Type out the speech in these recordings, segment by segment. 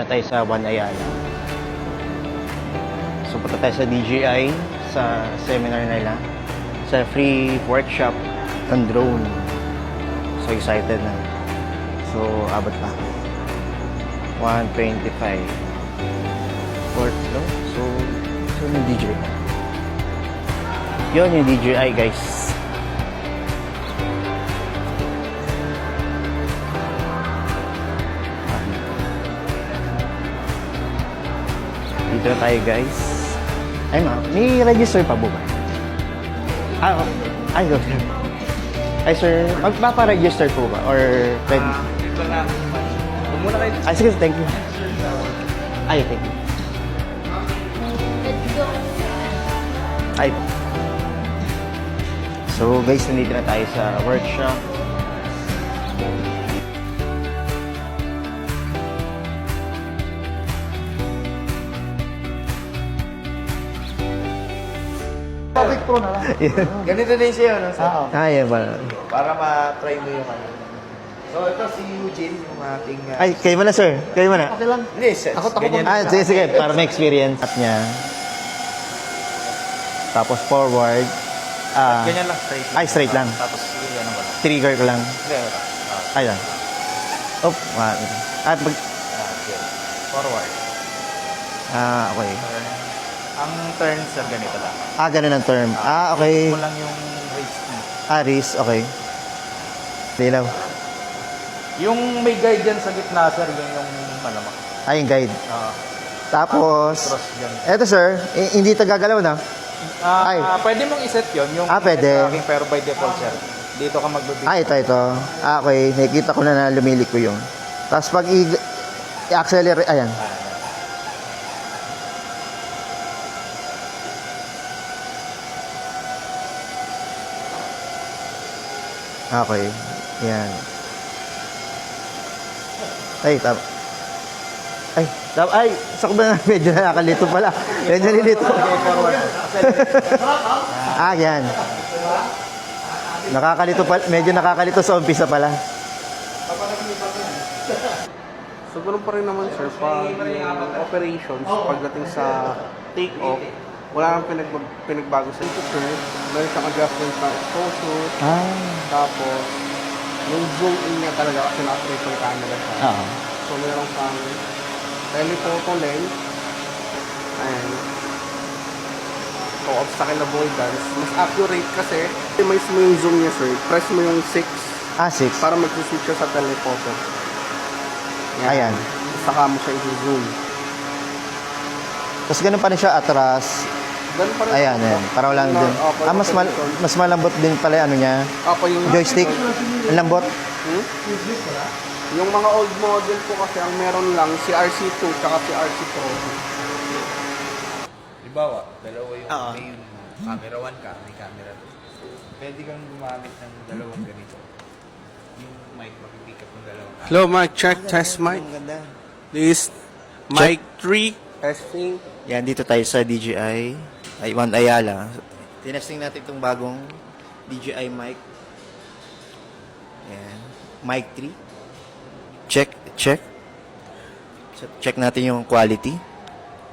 Na tayo sa One Ayala. So punta tayo sa DJI sa seminar nila sa free workshop ng drone. So excited na. So abot pa 125 fourth no? So yung DJI yun yung DJI guys. Dito na tayo guys. Ay ma, may register pa ba? Ay, okay. Ay sir, magpapa-register po ba? Or pwede? Ito na. Muna kayo. Ay sige, thank you. Ay, thank you. Ay. So guys, nandito na tayo sa workshop. Public pro na lang. Ganito din siya, no? Sir? Ay, ba? Para ma-try mo yung ano. So, ito si Eugene, yung ating... Ay, kayo mo na sir. Kayo mo na. Okay lang. Hindi, sir. Ako Ganyan. Ah, sige, sige. Para may experience at niya. Tapos forward. Ganyan lang, straight. Ay, straight lang. Tapos, yun, ano ba lang. Trigger ko lang. Hindi, wala. Ay lang. Oh, at pag... Okay. Forward. Okay. Turn. Ang turn, sir, ganito lang. Ganun ang term. Okay. Mo lang yung rate speed. Wrist, okay. Lilaw. Yung may guide dyan sa gitna, sir, yun yung malamak. Yung guide. Tapos, Cross dyan. eto sir, hindi ito gagalaw na. Ay. Pwede mong iset yun, yung Pwede. tracking, pero by default, sir. Dito ka magbibig. Ito. Okay. Nakikita ko na lumili ko yung. Tapos pag i-accelerate, ayan. Okay. Yan. Ay, tama. Ay, tama. Ay, sakba na. Medyo nakakalito pala. Medyo nilito. Yan. Nakakalito pala. Medyo nakakalito sa umpisa pala. So, ganun pa rin naman, sir. Pag yung operations, pagdating sa take-off, wala nang pinagbago sa ito, sir. Meron siyang adjustment ng exposure. Tapos, yung zoom in niya talaga kasi na-operate yung camera siya. So, meron kang telephoto lens. Ayan. So, obstacle avoidance. Mas accurate kasi, optimize mo yung zoom niya, sir. Press mo yung 6 6. para mag-switch siya sa telephoto. Ayan. Saka mo siya i-zoom. Tapos ganun pa rin siya atras. Ganun pa rin. Ayan. Para walang din. Mas malambot din pala yung ano niya. Yung Joystick. Ang lambot. Yung mga old model po kasi ang meron lang si RC2 tsaka si RC Pro. Halimbawa, dalawa yung may camera 1 ka, may camera 2. Pwede kang gumamit ng dalawang ganito. Yung mic, mapipick up ng dalawang camera. Hello, mic check, test mic. Ang ganda. This is mic 3 testing. Yan, dito tayo sa DJI. One Ayala. Tinesting natin itong bagong DJI mic. Yan. Mic 3. Check. Check natin yung quality.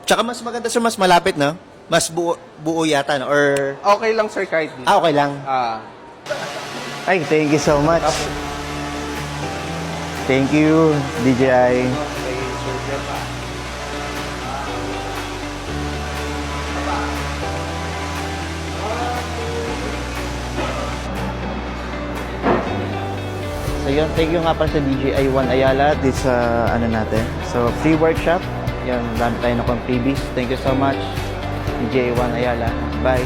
Tsaka mas maganda sir, mas malapit, no? Mas buo yata, no? Or... Okay lang sir kahit dito. okay lang. Ay, thank you so much. Thank you, DJI. So yun, thank you nga pala sa DJI One Ayala this ano natin. So free workshop. Yan, dami tayo na pang freebies. Thank you so much DJI One Ayala. Bye.